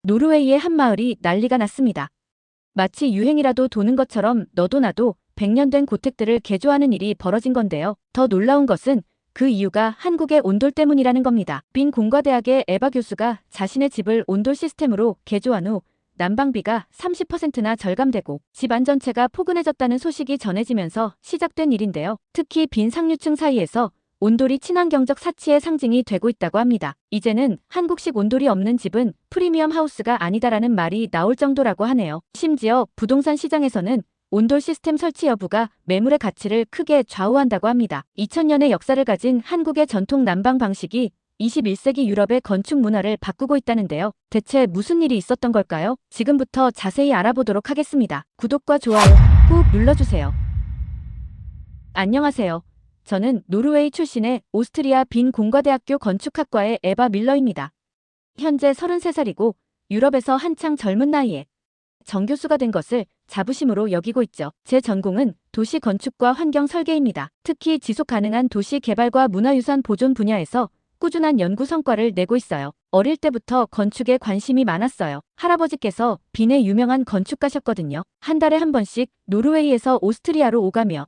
노르웨이의 한 마을이 난리가 났습니다. 마치 유행이라도 도는 것처럼 너도 나도 100년 된 고택들을 개조하는 일이 벌어진 건데요. 더 놀라운 것은 그 이유가 한국의 온돌 때문이라는 겁니다. 빈 공과대학의 에바 교수가 자신의 집을 온돌 시스템으로 개조한 후 난방비가 30%나 절감되고 집안 전체가 포근해졌다는 소식이 전해지면서 시작된 일인데요. 특히 빈 상류층 사이에서 온돌이 친환경적 사치의 상징이 되고 있다고 합니다. 이제는 한국식 온돌이 없는 집은 프리미엄 하우스가 아니다라는 말이 나올 정도라고 하네요. 심지어 부동산 시장에서는 온돌 시스템 설치 여부가 매물의 가치를 크게 좌우한다고 합니다. 2000년의 역사를 가진 한국의 전통 난방 방식이 21세기 유럽의 건축 문화를 바꾸고 있다는데요. 대체 무슨 일이 있었던 걸까요? 지금부터 자세히 알아보도록 하겠습니다. 구독과 좋아요 꾹 눌러주세요. 안녕하세요. 저는 노르웨이 출신의 오스트리아 빈 공과대학교 건축학과의 에바 밀러입니다. 현재 33살이고 유럽에서 한창 젊은 나이에 정교수가 된 것을 자부심으로 여기고 있죠. 제 전공은 도시 건축과 환경 설계입니다. 특히 지속 가능한 도시 개발과 문화유산 보존 분야에서 꾸준한 연구 성과를 내고 있어요. 어릴 때부터 건축에 관심이 많았어요. 할아버지께서 빈의 유명한 건축가셨거든요. 한 달에 한 번씩 노르웨이에서 오스트리아로 오가며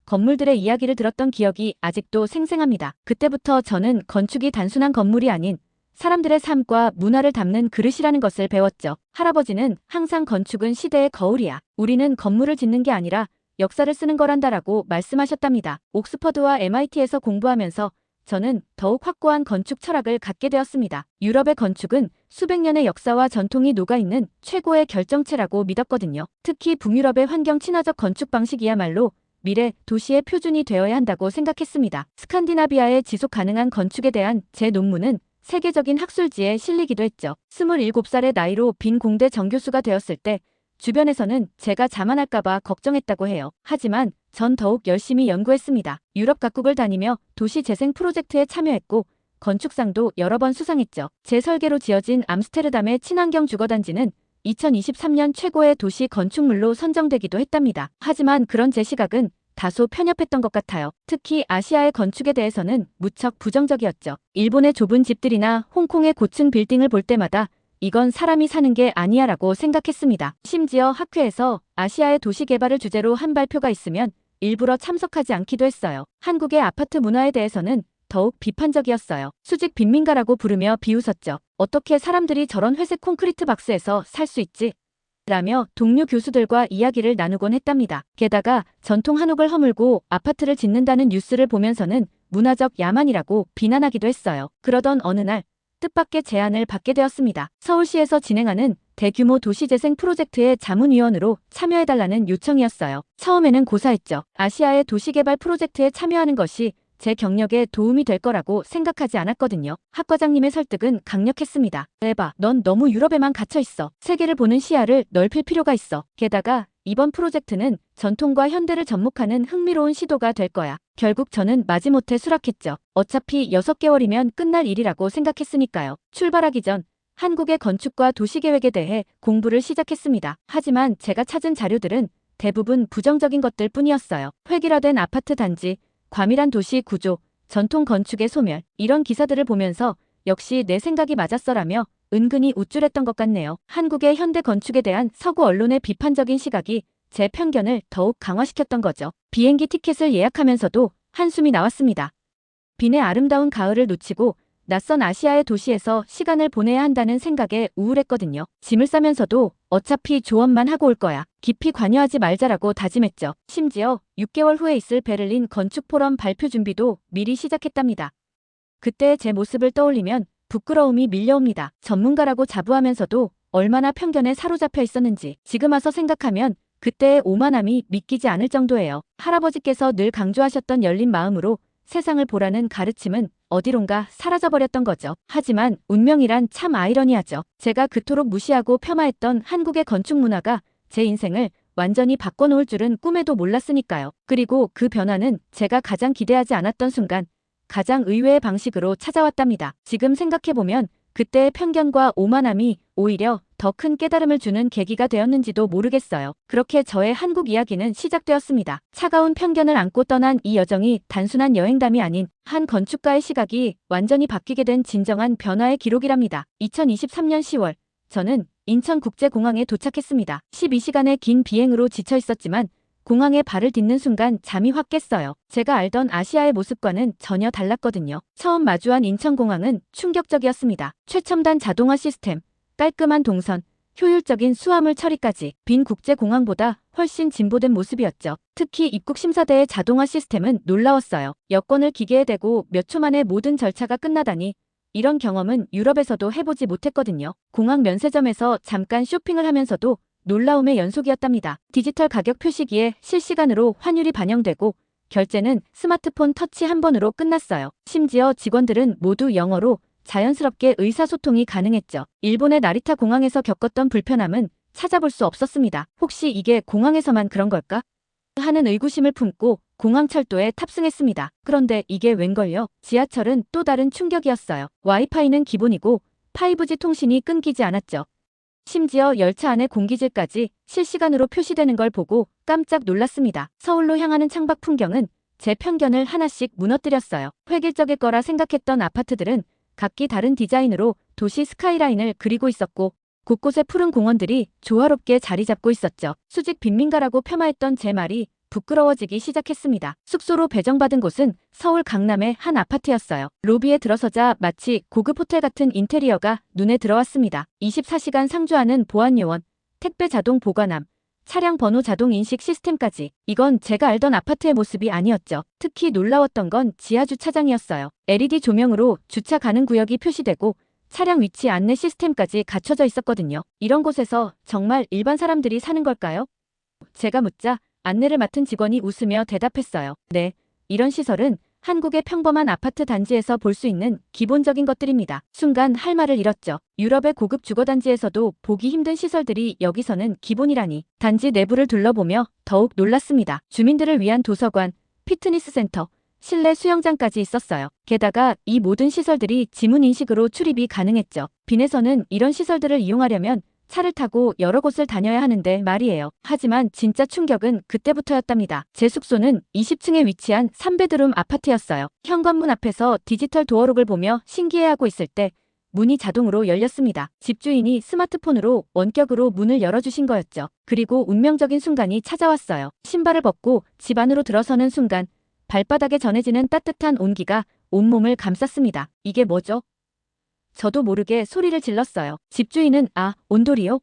건물들의 이야기를 들었던 기억이 아직도 생생합니다. 그때부터 저는 건축이 단순한 건물이 아닌 사람들의 삶과 문화를 담는 그릇이라는 것을 배웠죠. 할아버지는 항상 건축은 시대의 거울이야. 우리는 건물을 짓는 게 아니라 역사를 쓰는 거란다라고 말씀하셨답니다. 옥스퍼드와 MIT에서 공부하면서 저는 더욱 확고한 건축 철학을 갖게 되었습니다. 유럽의 건축은 수백 년의 역사와 전통이 녹아있는 최고의 결정체라고 믿었거든요. 특히 북유럽의 환경 친화적 건축 방식이야말로 미래 도시의 표준이 되어야 한다고 생각했습니다. 스칸디나비아의 지속 가능한 건축에 대한 제 논문은 세계적인 학술지에 실리기도 했죠. 27살의 나이로 빈 공대 정교수가 되었을 때 주변에서는 제가 자만할까봐 걱정했다고 해요. 하지만 전 더욱 열심히 연구했습니다. 유럽 각국을 다니며 도시 재생 프로젝트에 참여했고 건축상도 여러 번 수상했죠. 제 설계로 지어진 암스테르담의 친환경 주거단지는 2023년 최고의 도시 건축물로 선정되기도 했답니다. 하지만 그런 제 시각은 다소 편협했던 것 같아요. 특히 아시아의 건축에 대해서는 무척 부정적이었죠. 일본의 좁은 집들이나 홍콩의 고층 빌딩을 볼 때마다 이건 사람이 사는 게 아니야 라고 생각했습니다. 심지어 학회에서 아시아의 도시 개발을 주제로 한 발표가 있으면 일부러 참석하지 않기도 했어요. 한국의 아파트 문화에 대해서는 더욱 비판적이었어요. 수직 빈민가라고 부르며 비웃었죠. 어떻게 사람들이 저런 회색 콘크리트 박스에서 살 수 있지? 라며 동료 교수들과 이야기를 나누곤 했답니다. 게다가 전통 한옥을 허물고 아파트를 짓는다는 뉴스를 보면서는 문화적 야만이라고 비난하기도 했어요. 그러던 어느 날 뜻밖의 제안을 받게 되었습니다. 서울시에서 진행하는 대규모 도시재생 프로젝트의 자문위원으로 참여해달라는 요청이었어요. 처음에는 고사했죠. 아시아의 도시개발 프로젝트에 참여하는 것이 제 경력에 도움이 될 거라고 생각하지 않았거든요. 학과장님의 설득은 강력했습니다. 에바, 넌 너무 유럽에만 갇혀 있어. 세계를 보는 시야를 넓힐 필요가 있어. 게다가 이번 프로젝트는 전통과 현대를 접목하는 흥미로운 시도가 될 거야. 결국 저는 마지못해 수락했죠. 어차피 6개월이면 끝날 일이라고 생각했으니까요. 출발하기 전 한국의 건축과 도시계획에 대해 공부를 시작했습니다. 하지만 제가 찾은 자료들은 대부분 부정적인 것들 뿐이었어요. 획일화된 아파트 단지, 과밀한 도시 구조, 전통 건축의 소멸, 이런 기사들을 보면서 역시 내 생각이 맞았어라며 은근히 우쭐했던 것 같네요. 한국의 현대 건축에 대한 서구 언론의 비판적인 시각이 제 편견을 더욱 강화시켰던 거죠. 비행기 티켓을 예약하면서도 한숨이 나왔습니다. 빈의 아름다운 가을을 놓치고 낯선 아시아의 도시에서 시간을 보내야 한다는 생각에 우울했거든요. 짐을 싸면서도 어차피 조언만 하고 올 거야. 깊이 관여하지 말자라고 다짐했죠. 심지어 6개월 후에 있을 베를린 건축 포럼 발표 준비도 미리 시작했답니다. 그때의 제 모습을 떠올리면 부끄러움이 밀려옵니다. 전문가라고 자부하면서도 얼마나 편견에 사로잡혀 있었는지 지금 와서 생각하면 그때의 오만함이 믿기지 않을 정도예요. 할아버지께서 늘 강조하셨던 열린 마음으로 세상을 보라는 가르침은 어디론가 사라져버렸던 거죠. 하지만 운명이란 참 아이러니하죠. 제가 그토록 무시하고 폄하했던 한국의 건축 문화가 제 인생을 완전히 바꿔놓을 줄은 꿈에도 몰랐으니까요. 그리고 그 변화는 제가 가장 기대하지 않았던 순간 가장 의외의 방식으로 찾아왔답니다. 지금 생각해보면 그때의 편견과 오만함이 오히려 더 큰 깨달음을 주는 계기가 되었는지도 모르겠어요. 그렇게 저의 한국 이야기는 시작되었습니다. 차가운 편견을 안고 떠난 이 여정이 단순한 여행담이 아닌 한 건축가의 시각이 완전히 바뀌게 된 진정한 변화의 기록이랍니다. 2023년 10월 저는 인천국제공항에 도착했습니다. 12시간의 긴 비행으로 지쳐 있었지만 공항에 발을 딛는 순간 잠이 확 깼어요. 제가 알던 아시아의 모습과는 전혀 달랐거든요. 처음 마주한 인천공항은 충격적이었습니다. 최첨단 자동화 시스템, 깔끔한 동선, 효율적인 수화물 처리까지 빈 국제공항보다 훨씬 진보된 모습이었죠. 특히 입국 심사대의 자동화 시스템은 놀라웠어요. 여권을 기계에 대고 몇 초 만에 모든 절차가 끝나다니 이런 경험은 유럽에서도 해보지 못했거든요. 공항 면세점에서 잠깐 쇼핑을 하면서도 놀라움의 연속이었답니다. 디지털 가격 표시기에 실시간으로 환율이 반영되고 결제는 스마트폰 터치 한 번으로 끝났어요. 심지어 직원들은 모두 영어로 자연스럽게 의사소통이 가능했죠. 일본의 나리타 공항에서 겪었던 불편함은 찾아볼 수 없었습니다. 혹시 이게 공항에서만 그런 걸까? 하는 의구심을 품고 공항철도에 탑승했습니다. 그런데 이게 웬걸요? 지하철은 또 다른 충격이었어요. 와이파이는 기본이고 5G 통신이 끊기지 않았죠. 심지어 열차 안의 공기질까지 실시간으로 표시되는 걸 보고 깜짝 놀랐습니다. 서울로 향하는 창밖 풍경은 제 편견을 하나씩 무너뜨렸어요. 획일적일 거라 생각했던 아파트들은 각기 다른 디자인으로 도시 스카이라인을 그리고 있었고 곳곳에 푸른 공원들이 조화롭게 자리 잡고 있었죠. 수직 빈민가라고 폄하했던 제 말이 부끄러워지기 시작했습니다. 숙소로 배정받은 곳은 서울 강남의 한 아파트였어요. 로비에 들어서자 마치 고급 호텔 같은 인테리어가 눈에 들어왔습니다. 24시간 상주하는 보안 요원, 택배 자동 보관함, 차량 번호 자동 인식 시스템까지. 이건 제가 알던 아파트의 모습이 아니었죠. 특히 놀라웠던 건 지하 주차장이었어요. LED 조명으로 주차 가능 구역이 표시되고 차량 위치 안내 시스템까지 갖춰져 있었거든요. 이런 곳에서 정말 일반 사람들이 사는 걸까요? 제가 묻자 안내를 맡은 직원이 웃으며 대답했어요. 네, 이런 시설은 한국의 평범한 아파트 단지에서 볼 수 있는 기본적인 것들입니다. 순간 할 말을 잃었죠. 유럽의 고급 주거단지에서도 보기 힘든 시설들이 여기서는 기본이라니. 단지 내부를 둘러보며 더욱 놀랐습니다. 주민들을 위한 도서관, 피트니스 센터, 실내 수영장까지 있었어요. 게다가 이 모든 시설들이 지문 인식으로 출입이 가능했죠. 빈에서는 이런 시설들을 이용하려면 차를 타고 여러 곳을 다녀야 하는데 말이에요. 하지만 진짜 충격은 그때부터였답니다. 제 숙소는 20층에 위치한 3베드룸 아파트였어요. 현관문 앞에서 디지털 도어록을 보며 신기해하고 있을 때 문이 자동으로 열렸습니다. 집주인이 스마트폰으로 원격으로 문을 열어주신 거였죠. 그리고 운명적인 순간이 찾아왔어요. 신발을 벗고 집 안으로 들어서는 순간 발바닥에 전해지는 따뜻한 온기가 온몸을 감쌌습니다. 이게 뭐죠? 저도 모르게 소리를 질렀어요. 집주인은 온돌이요?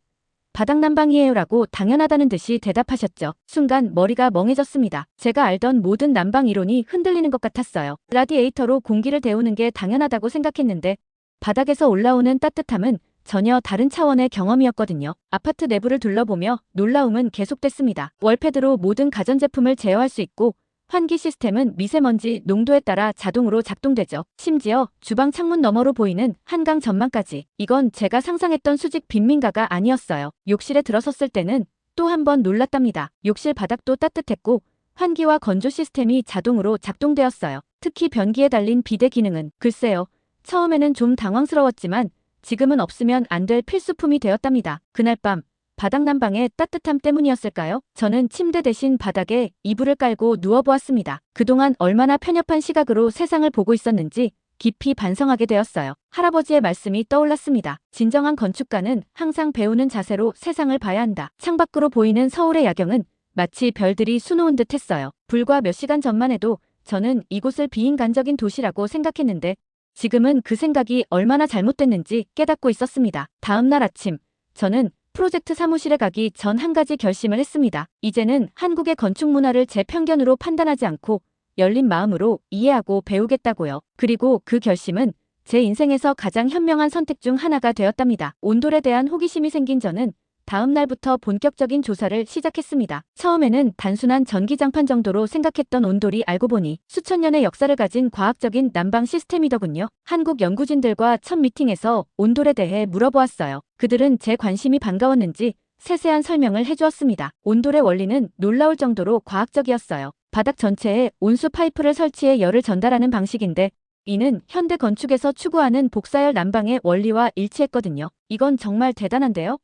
바닥난방이에요 라고 당연하다는 듯이 대답하셨죠. 순간 머리가 멍해졌습니다. 제가 알던 모든 난방 이론이 흔들리는 것 같았어요. 라디에이터로 공기를 데우는 게 당연하다고 생각했는데 바닥에서 올라오는 따뜻함은 전혀 다른 차원의 경험이었거든요. 아파트 내부를 둘러보며 놀라움은 계속됐습니다. 월패드로 모든 가전제품을 제어할 수 있고 환기 시스템은 미세먼지 농도에 따라 자동으로 작동되죠. 심지어 주방 창문 너머로 보이는 한강 전망까지. 이건 제가 상상했던 수직 빈민가가 아니었어요. 욕실에 들어섰을 때는 또 한 번 놀랐답니다. 욕실 바닥도 따뜻했고 환기와 건조 시스템이 자동으로 작동되었어요. 특히 변기에 달린 비데 기능은 글쎄요. 처음에는 좀 당황스러웠지만 지금은 없으면 안 될 필수품이 되었답니다. 그날 밤 바닥난방의 따뜻함 때문이었을까요? 저는 침대 대신 바닥에 이불을 깔고 누워보았습니다. 그동안 얼마나 편협한 시각으로 세상을 보고 있었는지 깊이 반성하게 되었어요. 할아버지의 말씀이 떠올랐습니다. 진정한 건축가는 항상 배우는 자세로 세상을 봐야 한다. 창밖으로 보이는 서울의 야경은 마치 별들이 수놓은 듯 했어요. 불과 몇 시간 전만 해도 저는 이곳을 비인간적인 도시라고 생각했는데 지금은 그 생각이 얼마나 잘못됐는지 깨닫고 있었습니다. 다음 날 아침, 저는 프로젝트 사무실에 가기 전 한 가지 결심을 했습니다. 이제는 한국의 건축 문화를 제 편견으로 판단하지 않고 열린 마음으로 이해하고 배우겠다고요. 그리고 그 결심은 제 인생에서 가장 현명한 선택 중 하나가 되었답니다. 온돌에 대한 호기심이 생긴 저는 다음 날부터 본격적인 조사를 시작했습니다. 처음에는 단순한 전기장판 정도로 생각했던 온돌이 알고 보니 수천 년의 역사를 가진 과학적인 난방 시스템이더군요. 한국 연구진들과 첫 미팅에서 온돌에 대해 물어보았어요. 그들은 제 관심이 반가웠는지 세세한 설명을 해주었습니다. 온돌의 원리는 놀라울 정도로 과학적이었어요. 바닥 전체에 온수 파이프를 설치해 열을 전달하는 방식인데 이는 현대 건축에서 추구하는 복사열 난방의 원리와 일치했거든요. 이건 정말 대단한데요?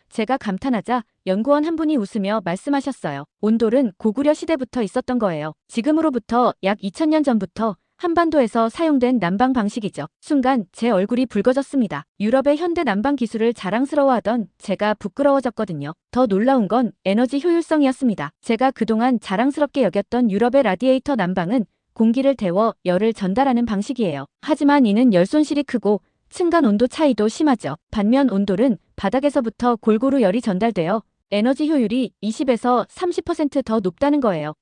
제가 감탄하자 연구원 한 분이 웃으며 말씀하셨어요. 온돌은 고구려 시대부터 있었던 거예요. 지금으로부터 약 2000년 전부터 한반도에서 사용된 난방 방식이죠. 순간 제 얼굴이 붉어졌습니다. 유럽의 현대 난방 기술을 자랑스러워하던 제가 부끄러워졌거든요. 더 놀라운 건 에너지 효율성이었습니다. 제가 그동안 자랑스럽게 여겼던 유럽의 라디에이터 난방은 공기를 데워 열을 전달하는 방식이에요. 하지만 이는 열 손실이 크고 층간 온도 차이도 심하죠. 반면 온돌은 바닥에서부터 골고루 열이 전달되어 에너지 효율이 20에서 30% 더 높다는 거예요.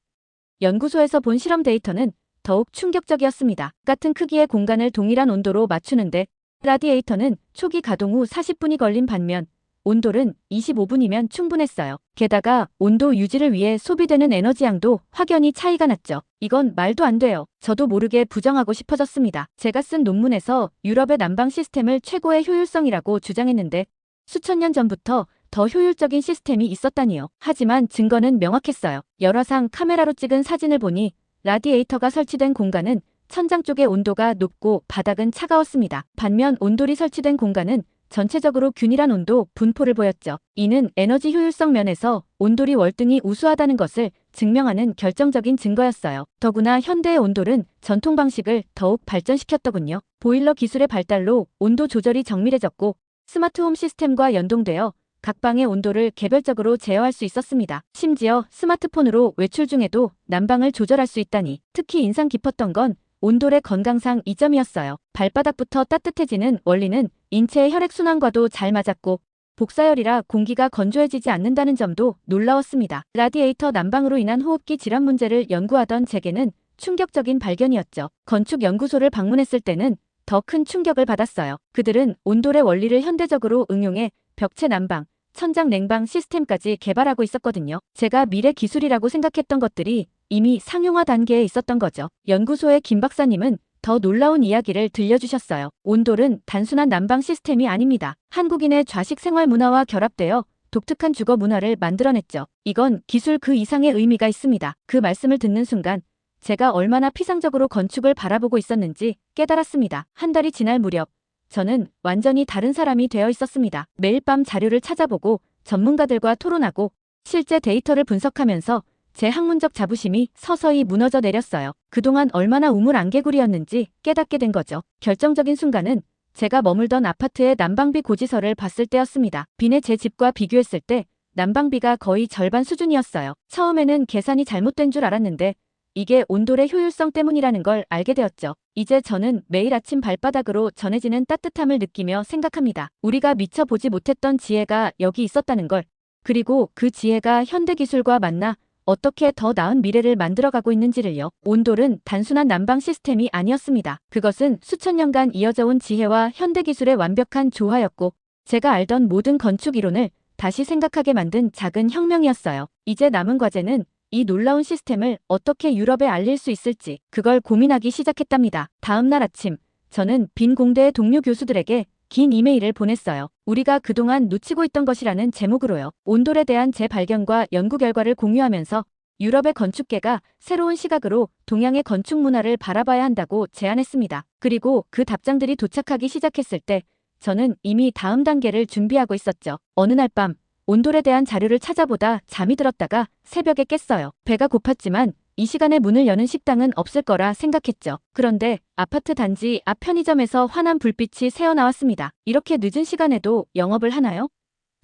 연구소에서 본 실험 데이터는 더욱 충격적이었습니다. 같은 크기의 공간을 동일한 온도로 맞추는데 라디에이터는 초기 가동 후 40분이 걸린 반면 온돌은 25분이면 충분했어요. 게다가 온도 유지를 위해 소비되는 에너지 양도 확연히 차이가 났죠. 이건 말도 안 돼요. 저도 모르게 부정하고 싶어졌습니다. 제가 쓴 논문에서 유럽의 난방 시스템을 최고의 효율성이라고 주장했는데 수천 년 전부터 더 효율적인 시스템이 있었다니요. 하지만 증거는 명확했어요. 열화상 카메라로 찍은 사진을 보니 라디에이터가 설치된 공간은 천장 쪽의 온도가 높고 바닥은 차가웠습니다. 반면 온돌이 설치된 공간은 전체적으로 균일한 온도 분포를 보였죠. 이는 에너지 효율성 면에서 온돌이 월등히 우수하다는 것을 증명하는 결정적인 증거였어요. 더구나 현대의 온돌은 전통 방식을 더욱 발전시켰더군요. 보일러 기술의 발달로 온도 조절이 정밀해졌고 스마트홈 시스템과 연동되어 각 방의 온도를 개별적으로 제어할 수 있었습니다. 심지어 스마트폰으로 외출 중에도 난방을 조절할 수 있다니. 특히 인상 깊었던 건 온돌의 건강상 이점이었어요. 발바닥부터 따뜻해지는 원리는 인체의 혈액순환과도 잘 맞았고 복사열이라 공기가 건조해지지 않는다는 점도 놀라웠습니다. 라디에이터 난방으로 인한 호흡기 질환 문제를 연구하던 제게는 충격적인 발견이었죠. 건축연구소를 방문했을 때는 더 큰 충격을 받았어요. 그들은 온돌의 원리를 현대적으로 응용해 벽체 난방, 천장 냉방 시스템까지 개발하고 있었거든요. 제가 미래 기술이라고 생각했던 것들이 이미 상용화 단계에 있었던 거죠. 연구소의 김 박사님은 더 놀라운 이야기를 들려주셨어요. 온돌은 단순한 난방 시스템이 아닙니다. 한국인의 좌식 생활 문화와 결합되어 독특한 주거 문화를 만들어냈죠. 이건 기술 그 이상의 의미가 있습니다. 그 말씀을 듣는 순간 제가 얼마나 피상적으로 건축을 바라보고 있었는지 깨달았습니다. 한 달이 지날 무렵 저는 완전히 다른 사람이 되어 있었습니다. 매일 밤 자료를 찾아보고 전문가들과 토론하고 실제 데이터를 분석하면서 제 학문적 자부심이 서서히 무너져 내렸어요. 그동안 얼마나 우물안개구리였는지 깨닫게 된 거죠. 결정적인 순간은 제가 머물던 아파트의 난방비 고지서를 봤을 때였습니다. 빈의 제 집과 비교했을 때 난방비가 거의 절반 수준이었어요. 처음에는 계산이 잘못된 줄 알았는데 이게 온돌의 효율성 때문이라는 걸 알게 되었죠. 이제 저는 매일 아침 발바닥으로 전해지는 따뜻함을 느끼며 생각합니다. 우리가 미처 보지 못했던 지혜가 여기 있었다는 걸. 그리고 그 지혜가 현대기술과 만나 어떻게 더 나은 미래를 만들어가고 있는지를요. 온돌은 단순한 난방 시스템이 아니었습니다. 그것은 수천 년간 이어져 온 지혜와 현대기술의 완벽한 조화였고 제가 알던 모든 건축 이론을 다시 생각하게 만든 작은 혁명이었어요. 이제 남은 과제는 이 놀라운 시스템을 어떻게 유럽에 알릴 수 있을지 그걸 고민하기 시작했답니다. 다음 날 아침 저는 빈 공대의 동료 교수들에게 긴 이메일을 보냈어요. 우리가 그동안 놓치고 있던 것이라는 제목으로요. 온돌에 대한 제 발견과 연구 결과를 공유하면서 유럽의 건축계가 새로운 시각으로 동양의 건축 문화를 바라봐야 한다고 제안했습니다. 그리고 그 답장들이 도착하기 시작했을 때 저는 이미 다음 단계를 준비하고 있었죠. 어느 날 밤 온돌에 대한 자료를 찾아보다 잠이 들었다가 새벽에 깼어요. 배가 고팠지만 이 시간에 문을 여는 식당은 없을 거라 생각했죠. 그런데 아파트 단지 앞 편의점에서 환한 불빛이 새어나왔습니다. 이렇게 늦은 시간에도 영업을 하나요?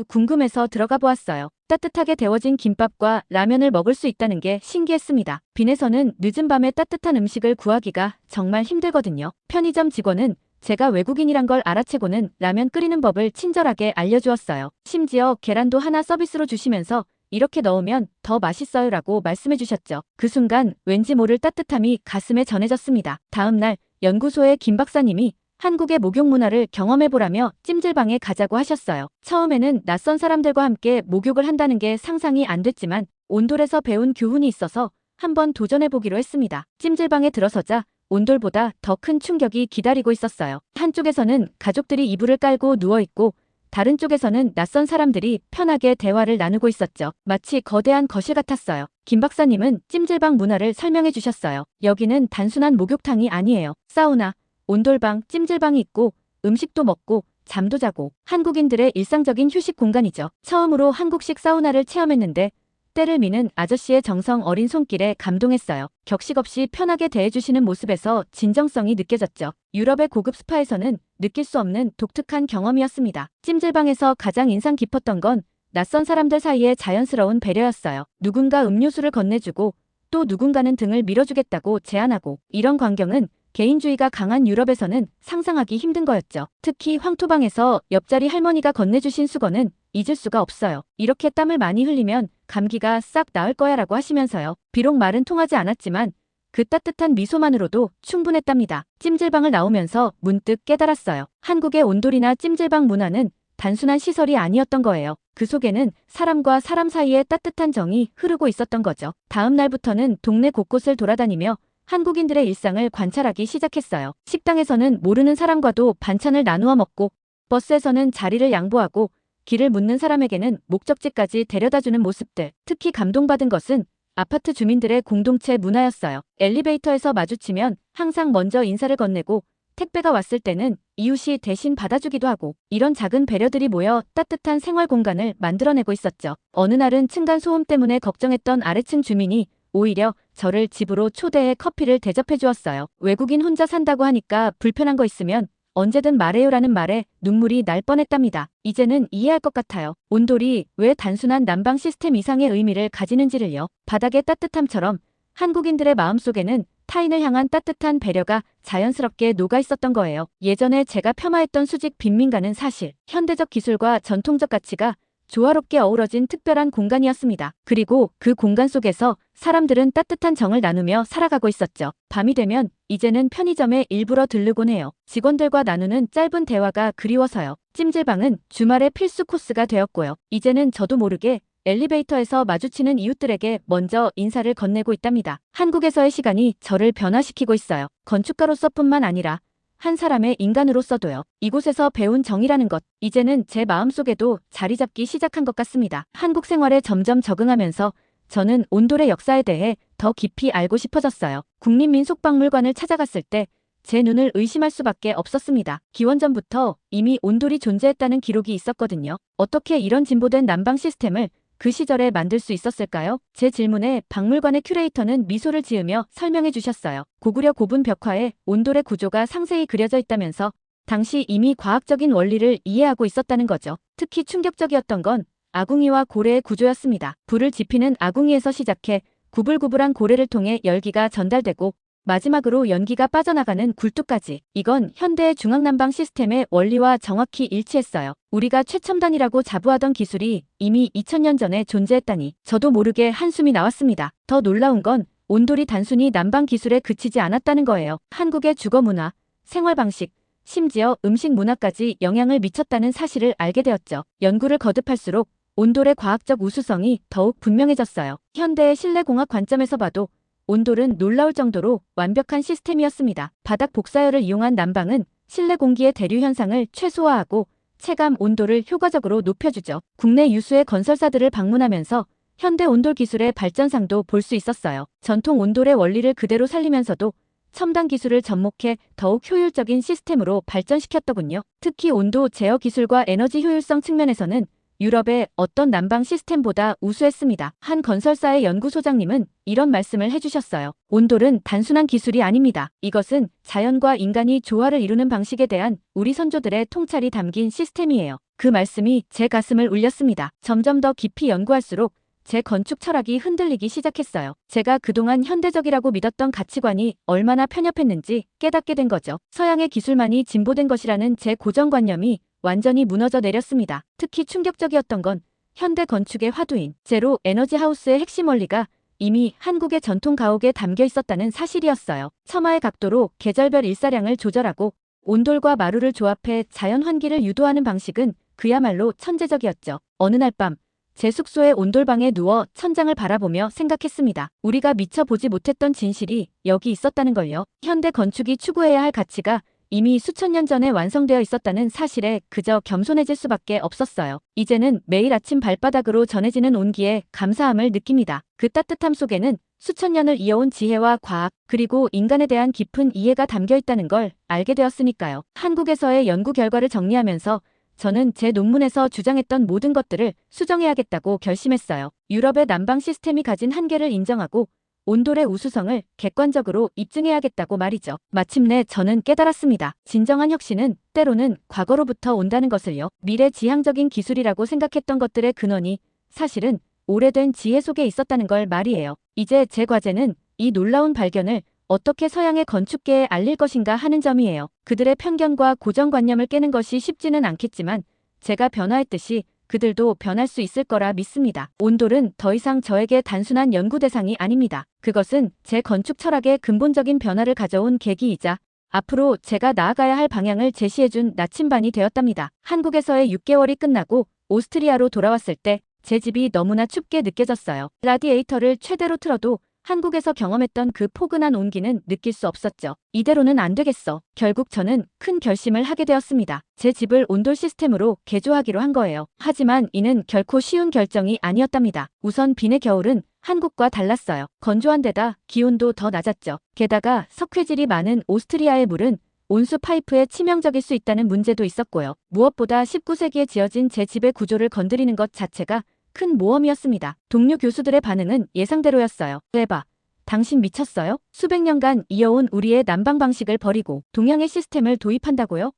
궁금해서 들어가 보았어요. 따뜻하게 데워진 김밥과 라면을 먹을 수 있다는 게 신기했습니다. 빈에서는 늦은 밤에 따뜻한 음식을 구하기가 정말 힘들거든요. 편의점 직원은 제가 외국인이란 걸 알아채고는 라면 끓이는 법을 친절하게 알려주었어요. 심지어 계란도 하나 서비스로 주시면서 이렇게 넣으면 더 맛있어요라고 말씀해 주셨죠. 그 순간 왠지 모를 따뜻함이 가슴에 전해졌습니다. 다음 날 연구소의 김 박사님이 한국의 목욕 문화를 경험해보라며 찜질방에 가자고 하셨어요. 처음에는 낯선 사람들과 함께 목욕을 한다는 게 상상이 안 됐지만 온돌에서 배운 교훈이 있어서 한번 도전해보기로 했습니다. 찜질방에 들어서자 온돌보다 더 큰 충격이 기다리고 있었어요. 한쪽에서는 가족들이 이불을 깔고 누워있고 다른 쪽에서는 낯선 사람들이 편하게 대화를 나누고 있었죠. 마치 거대한 거실 같았어요. 김 박사님은 찜질방 문화를 설명해 주셨어요. 여기는 단순한 목욕탕이 아니에요. 사우나, 온돌방, 찜질방이 있고 음식도 먹고 잠도 자고 한국인들의 일상적인 휴식 공간이죠. 처음으로 한국식 사우나를 체험했는데 때를 미는 아저씨의 정성 어린 손길에 감동했어요. 격식 없이 편하게 대해주시는 모습에서 진정성이 느껴졌죠. 유럽의 고급 스파에서는 느낄 수 없는 독특한 경험이었습니다. 찜질방에서 가장 인상 깊었던 건 낯선 사람들 사이의 자연스러운 배려였어요. 누군가 음료수를 건네주고 또 누군가는 등을 밀어주겠다고 제안하고, 이런 광경은 개인주의가 강한 유럽에서는 상상하기 힘든 거였죠. 특히 황토방에서 옆자리 할머니가 건네주신 수건은 잊을 수가 없어요. 이렇게 땀을 많이 흘리면 감기가 싹 나을 거야 라고 하시면서요. 비록 말은 통하지 않았지만 그 따뜻한 미소만으로도 충분했답니다. 찜질방을 나오면서 문득 깨달았어요. 한국의 온돌이나 찜질방 문화는 단순한 시설이 아니었던 거예요. 그 속에는 사람과 사람 사이에 따뜻한 정이 흐르고 있었던 거죠. 다음 날부터는 동네 곳곳을 돌아다니며 한국인들의 일상을 관찰하기 시작했어요. 식당에서는 모르는 사람과도 반찬을 나누어 먹고, 버스에서는 자리를 양보하고, 길을 묻는 사람에게는 목적지까지 데려다주는 모습들. 특히 감동받은 것은 아파트 주민들의 공동체 문화였어요. 엘리베이터에서 마주치면 항상 먼저 인사를 건네고, 택배가 왔을 때는 이웃이 대신 받아주기도 하고, 이런 작은 배려들이 모여 따뜻한 생활 공간을 만들어내고 있었죠. 어느 날은 층간소음 때문에 걱정했던 아래층 주민이 오히려 저를 집으로 초대해 커피를 대접해 주었어요. 외국인 혼자 산다고 하니까 불편한 거 있으면 언제든 말해요라는 말에 눈물이 날 뻔했답니다. 이제는 이해할 것 같아요. 온돌이 왜 단순한 난방 시스템 이상의 의미를 가지는지를요. 바닥의 따뜻함처럼 한국인들의 마음속에는 타인을 향한 따뜻한 배려가 자연스럽게 녹아 있었던 거예요. 예전에 제가 폄하했던 수직 빈민가는 사실 현대적 기술과 전통적 가치가 조화롭게 어우러진 특별한 공간이었습니다. 그리고 그 공간 속에서 사람들은 따뜻한 정을 나누며 살아가고 있었죠. 밤이 되면 이제는 편의점에 일부러 들르곤 해요. 직원들과 나누는 짧은 대화가 그리워서요. 찜질방은 주말의 필수 코스가 되었고요. 이제는 저도 모르게 엘리베이터에서 마주치는 이웃들에게 먼저 인사를 건네고 있답니다. 한국에서의 시간이 저를 변화시키고 있어요. 건축가로서뿐만 아니라 한 사람의 인간으로서도요. 이곳에서 배운 정이라는 것, 이제는 제 마음속에도 자리 잡기 시작한 것 같습니다. 한국 생활에 점점 적응하면서 저는 온돌의 역사에 대해 더 깊이 알고 싶어졌어요. 국립민속박물관을 찾아갔을 때 제 눈을 의심할 수밖에 없었습니다. 기원전부터 이미 온돌이 존재했다는 기록이 있었거든요. 어떻게 이런 진보된 난방 시스템을 그 시절에 만들 수 있었을까요? 제 질문에 박물관의 큐레이터는 미소를 지으며 설명해 주셨어요. 고구려 고분 벽화에 온돌의 구조가 상세히 그려져 있다면서 당시 이미 과학적인 원리를 이해하고 있었다는 거죠. 특히 충격적이었던 건 아궁이와 고래의 구조였습니다. 불을 지피는 아궁이에서 시작해 구불구불한 고래를 통해 열기가 전달되고 마지막으로 연기가 빠져나가는 굴뚝까지. 이건 현대의 중앙난방 시스템의 원리와 정확히 일치했어요. 우리가 최첨단이라고 자부하던 기술이 이미 2000년 전에 존재했다니 저도 모르게 한숨이 나왔습니다. 더 놀라운 건 온돌이 단순히 난방 기술에 그치지 않았다는 거예요. 한국의 주거 문화, 생활 방식, 심지어 음식 문화까지 영향을 미쳤다는 사실을 알게 되었죠. 연구를 거듭할수록 온돌의 과학적 우수성이 더욱 분명해졌어요. 현대의 실내공학 관점에서 봐도 온돌은 놀라울 정도로 완벽한 시스템이었습니다. 바닥 복사열을 이용한 난방은 실내 공기의 대류 현상을 최소화하고 체감 온도를 효과적으로 높여주죠. 국내 유수의 건설사들을 방문하면서 현대 온돌 기술의 발전상도 볼 수 있었어요. 전통 온돌의 원리를 그대로 살리면서도 첨단 기술을 접목해 더욱 효율적인 시스템으로 발전시켰더군요. 특히 온도 제어 기술과 에너지 효율성 측면에서는 유럽의 어떤 난방 시스템보다 우수했습니다. 한 건설사의 연구소장님은 이런 말씀을 해주셨어요. 온돌은 단순한 기술이 아닙니다. 이것은 자연과 인간이 조화를 이루는 방식에 대한 우리 선조들의 통찰이 담긴 시스템이에요. 그 말씀이 제 가슴을 울렸습니다. 점점 더 깊이 연구할수록 제 건축 철학이 흔들리기 시작했어요. 제가 그동안 현대적이라고 믿었던 가치관이 얼마나 편협했는지 깨닫게 된 거죠. 서양의 기술만이 진보된 것이라는 제 고정관념이 완전히 무너져 내렸습니다. 특히 충격적이었던 건 현대 건축의 화두인 제로 에너지 하우스의 핵심 원리가 이미 한국의 전통 가옥에 담겨 있었다는 사실이었어요. 처마의 각도로 계절별 일사량을 조절하고 온돌과 마루를 조합해 자연 환기를 유도하는 방식은 그야말로 천재적이었죠. 어느 날 밤 제 숙소의 온돌방에 누워 천장을 바라보며 생각했습니다. 우리가 미처 보지 못했던 진실이 여기 있었다는 걸요. 현대 건축이 추구해야 할 가치가 이미 수천 년 전에 완성되어 있었다는 사실에 그저 겸손해질 수밖에 없었어요. 이제는 매일 아침 발바닥으로 전해지는 온기에 감사함을 느낍니다. 그 따뜻함 속에는 수천 년을 이어온 지혜와 과학, 그리고 인간에 대한 깊은 이해가 담겨 있다는 걸 알게 되었으니까요. 한국에서의 연구 결과를 정리하면서 저는 제 논문에서 주장했던 모든 것들을 수정해야겠다고 결심했어요. 유럽의 난방 시스템이 가진 한계를 인정하고 온돌의 우수성을 객관적으로 입증해야겠다고 말이죠. 마침내 저는 깨달았습니다. 진정한 혁신은 때로는 과거로부터 온다는 것을요. 미래지향적인 기술이라고 생각했던 것들의 근원이 사실은 오래된 지혜 속에 있었다는 걸 말이에요. 이제 제 과제는 이 놀라운 발견을 어떻게 서양의 건축계에 알릴 것인가 하는 점이에요. 그들의 편견과 고정관념을 깨는 것이 쉽지는 않겠지만 제가 변화했듯이 그들도 변할 수 있을 거라 믿습니다. 온돌은 더 이상 저에게 단순한 연구 대상이 아닙니다. 그것은 제 건축 철학의 근본적인 변화를 가져온 계기이자 앞으로 제가 나아가야 할 방향을 제시해준 나침반이 되었답니다. 한국에서의 6개월이 끝나고 오스트리아로 돌아왔을 때 제 집이 너무나 춥게 느껴졌어요. 라디에이터를 최대로 틀어도 한국에서 경험했던 그 포근한 온기는 느낄 수 없었죠. 이대로는 안 되겠어. 결국 저는 큰 결심을 하게 되었습니다. 제 집을 온돌 시스템으로 개조하기로 한 거예요. 하지만 이는 결코 쉬운 결정이 아니었답니다. 우선 빈의 겨울은 한국과 달랐어요. 건조한 데다 기온도 더 낮았죠. 게다가 석회질이 많은 오스트리아의 물은 온수 파이프에 치명적일 수 있다는 문제도 있었고요. 무엇보다 19세기에 지어진 제 집의 구조를 건드리는 것 자체가 큰 모험이었습니다. 동료 교수들의 반응은 예상대로였어요. 에바, 당신 미쳤어요? 수백 년간 이어온 우리의 난방 방식을 버리고 동양의 시스템을 도입한다고요?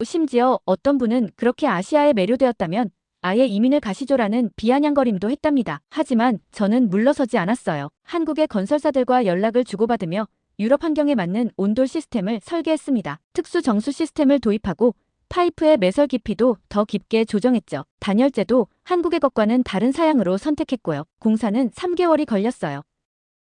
심지어 어떤 분은 그렇게 아시아에 매료되었다면 아예 이민을 가시죠라는 비아냥거림도 했답니다. 하지만 저는 물러서지 않았어요. 한국의 건설사들과 연락을 주고받으며 유럽 환경에 맞는 온돌 시스템을 설계했습니다. 특수 정수 시스템을 도입하고 파이프의 매설 깊이도 더 깊게 조정했죠. 단열재도 한국의 것과는 다른 사양으로 선택했고요. 공사는 3개월이 걸렸어요.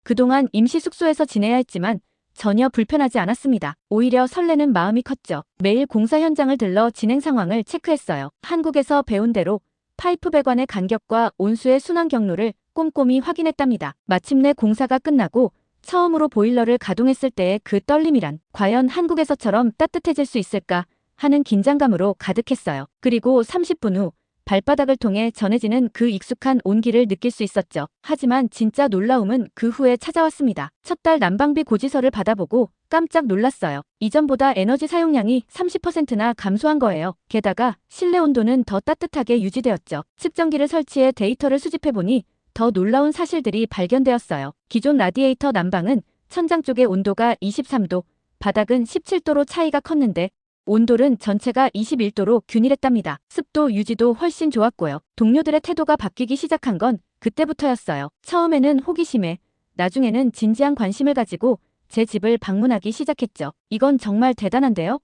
그동안 임시 숙소에서 지내야 했지만 전혀 불편하지 않았습니다. 오히려 설레는 마음이 컸죠. 매일 공사 현장을 들러 진행 상황을 체크했어요. 한국에서 배운 대로 파이프 배관의 간격과 온수의 순환 경로를 꼼꼼히 확인했답니다. 마침내 공사가 끝나고 처음으로 보일러를 가동했을 때의 그 떨림이란 과연 한국에서처럼 따뜻해질 수 있을까 하는 긴장감으로 가득했어요. 그리고 30분 후 발바닥을 통해 전해지는 그 익숙한 온기를 느낄 수 있었죠. 하지만 진짜 놀라움은 그 후에 찾아왔습니다. 첫 달 난방비 고지서를 받아보고 깜짝 놀랐어요. 이전보다 에너지 사용량이 30%나 감소한 거예요. 게다가 실내 온도는 더 따뜻하게 유지되었죠. 측정기를 설치해 데이터를 수집해보니 더 놀라운 사실들이 발견되었어요. 기존 라디에이터 난방은 천장 쪽의 온도가 23도, 바닥은 17도로 차이가 컸는데 온돌은 전체가 21도로 균일했답니다. 습도 유지도 훨씬 좋았고요. 동료들의 태도가 바뀌기 시작한 건 그때부터였어요. 처음에는 호기심에, 나중에는 진지한 관심을 가지고 제 집을 방문하기 시작했죠. 이건 정말 대단한데요?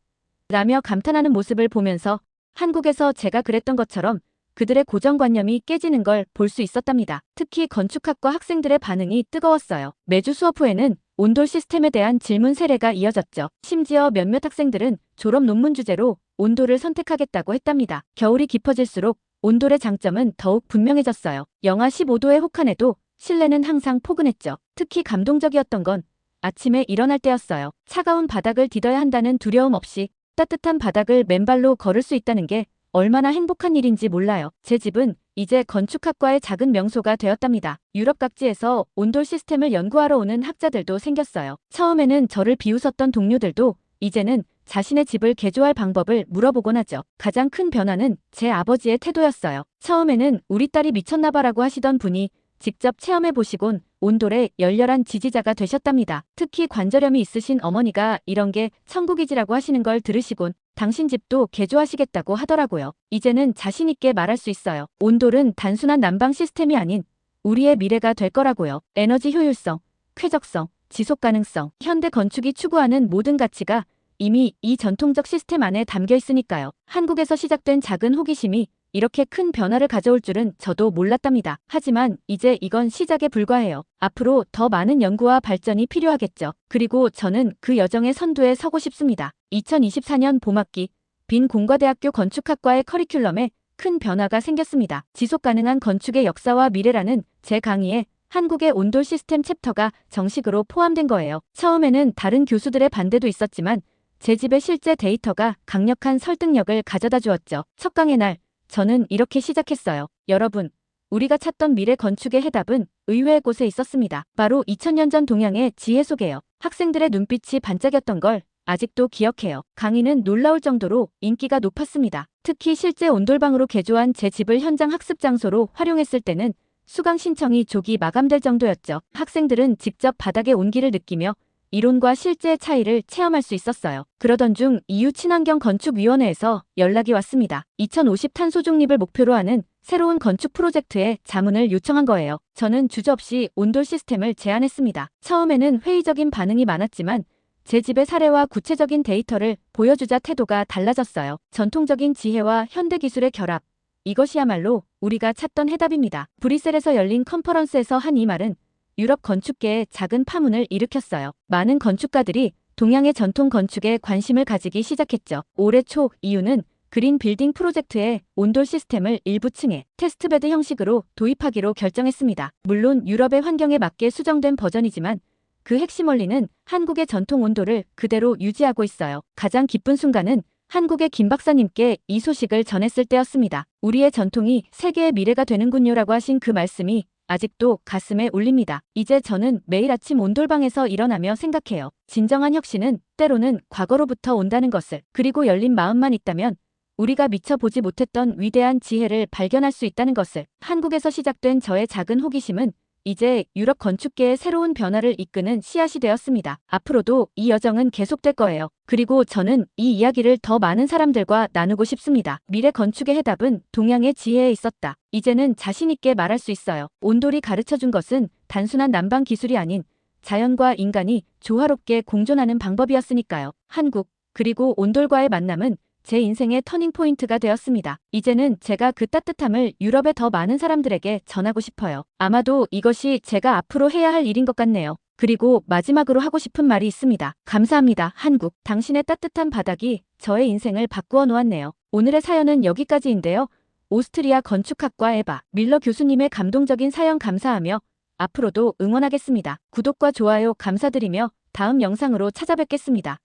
라며 감탄하는 모습을 보면서 한국에서 제가 그랬던 것처럼 그들의 고정관념이 깨지는 걸 볼 수 있었답니다. 특히 건축학과 학생들의 반응이 뜨거웠어요. 매주 수업 후에는 온돌 시스템에 대한 질문 세례가 이어졌죠. 심지어 몇몇 학생들은 졸업 논문 주제로 온돌을 선택하겠다고 했답니다. 겨울이 깊어질수록 온돌의 장점은 더욱 분명해졌어요. 영하 15도의 혹한에도 실내는 항상 포근했죠. 특히 감동적이었던 건 아침에 일어날 때였어요. 차가운 바닥을 디뎌야 한다는 두려움 없이 따뜻한 바닥을 맨발로 걸을 수 있다는 게 얼마나 행복한 일인지 몰라요. 제 집은 이제 건축학과의 작은 명소가 되었답니다. 유럽 각지에서 온돌 시스템을 연구하러 오는 학자들도 생겼어요. 처음에는 저를 비웃었던 동료들도 이제는 자신의 집을 개조할 방법을 물어보곤 하죠. 가장 큰 변화는 제 아버지의 태도였어요. 처음에는 우리 딸이 미쳤나봐라고 하시던 분이 직접 체험해보시곤 온돌의 열렬한 지지자가 되셨답니다. 특히 관절염이 있으신 어머니가 이런 게 천국이지라고 하시는 걸 들으시곤 당신 집도 개조하시겠다고 하더라고요. 이제는 자신있게 말할 수 있어요. 온돌은 단순한 난방 시스템이 아닌 우리의 미래가 될 거라고요. 에너지 효율성, 쾌적성, 지속 가능성, 현대 건축이 추구하는 모든 가치가 이미 이 전통적 시스템 안에 담겨 있으니까요. 한국에서 시작된 작은 호기심이 이렇게 큰 변화를 가져올 줄은 저도 몰랐답니다. 하지만 이제 이건 시작에 불과해요. 앞으로 더 많은 연구와 발전이 필요하겠죠. 그리고 저는 그 여정의 선두에 서고 싶습니다. 2024년 봄학기 빈 공과대학교 건축학과의 커리큘럼에 큰 변화가 생겼습니다. 지속 가능한 건축의 역사와 미래라는 제 강의에 한국의 온돌 시스템 챕터가 정식으로 포함된 거예요. 처음에는 다른 교수들의 반대도 있었지만 제 집의 실제 데이터가 강력한 설득력을 가져다 주었죠. 첫 강의 날 저는 이렇게 시작했어요. 여러분, 우리가 찾던 미래 건축의 해답은 의외의 곳에 있었습니다. 바로 2000년 전 동양의 지혜 속에요. 학생들의 눈빛이 반짝였던 걸 아직도 기억해요. 강의는 놀라울 정도로 인기가 높았습니다. 특히 실제 온돌방으로 개조한 제 집을 현장 학습 장소로 활용했을 때는 수강 신청이 조기 마감될 정도였죠. 학생들은 직접 바닥의 온기를 느끼며 이론과 실제의 차이를 체험할 수 있었어요. 그러던 중 EU 친환경 건축위원회에서 연락이 왔습니다. 2050 탄소 중립을 목표로 하는 새로운 건축 프로젝트에 자문을 요청한 거예요. 저는 주저없이 온돌 시스템을 제안했습니다. 처음에는 회의적인 반응이 많았지만 제 집의 사례와 구체적인 데이터를 보여주자 태도가 달라졌어요. 전통적인 지혜와 현대 기술의 결합. 이것이야말로 우리가 찾던 해답입니다. 브뤼셀에서 열린 컨퍼런스에서 한 이 말은 유럽 건축계에 작은 파문을 일으켰어요. 많은 건축가들이 동양의 전통 건축에 관심을 가지기 시작했죠. 올해 초 EU는 그린 빌딩 프로젝트의 온돌 시스템을 일부 층에 테스트베드 형식으로 도입하기로 결정했습니다. 물론 유럽의 환경에 맞게 수정된 버전이지만 그 핵심 원리는 한국의 전통 온도를 그대로 유지하고 있어요. 가장 기쁜 순간은 한국의 김 박사님께 이 소식을 전했을 때였습니다. 우리의 전통이 세계의 미래가 되는군요라고 하신 그 말씀이 아직도 가슴에 울립니다. 이제 저는 매일 아침 온돌방에서 일어나며 생각해요. 진정한 혁신은 때로는 과거로부터 온다는 것을. 그리고 열린 마음만 있다면 우리가 미처 보지 못했던 위대한 지혜를 발견할 수 있다는 것을. 한국에서 시작된 저의 작은 호기심은 이제 유럽 건축계의 새로운 변화를 이끄는 씨앗이 되었습니다. 앞으로도 이 여정은 계속될 거예요. 그리고 저는 이 이야기를 더 많은 사람들과 나누고 싶습니다. 미래 건축의 해답은 동양의 지혜에 있었다. 이제는 자신 있게 말할 수 있어요. 온돌이 가르쳐준 것은 단순한 난방 기술이 아닌 자연과 인간이 조화롭게 공존하는 방법이었으니까요. 한국, 그리고 온돌과의 만남은 제 인생의 터닝포인트가 되었습니다. 이제는 제가 그 따뜻함을 유럽의 더 많은 사람들에게 전하고 싶어요. 아마도 이것이 제가 앞으로 해야 할 일인 것 같네요. 그리고 마지막으로 하고 싶은 말이 있습니다. 감사합니다, 한국. 당신의 따뜻한 바닥이 저의 인생을 바꾸어 놓았네요. 오늘의 사연은 여기까지인데요. 오스트리아 건축학과 에바 밀러 교수님의 감동적인 사연 감사하며 앞으로도 응원하겠습니다. 구독과 좋아요 감사드리며 다음 영상으로 찾아뵙겠습니다.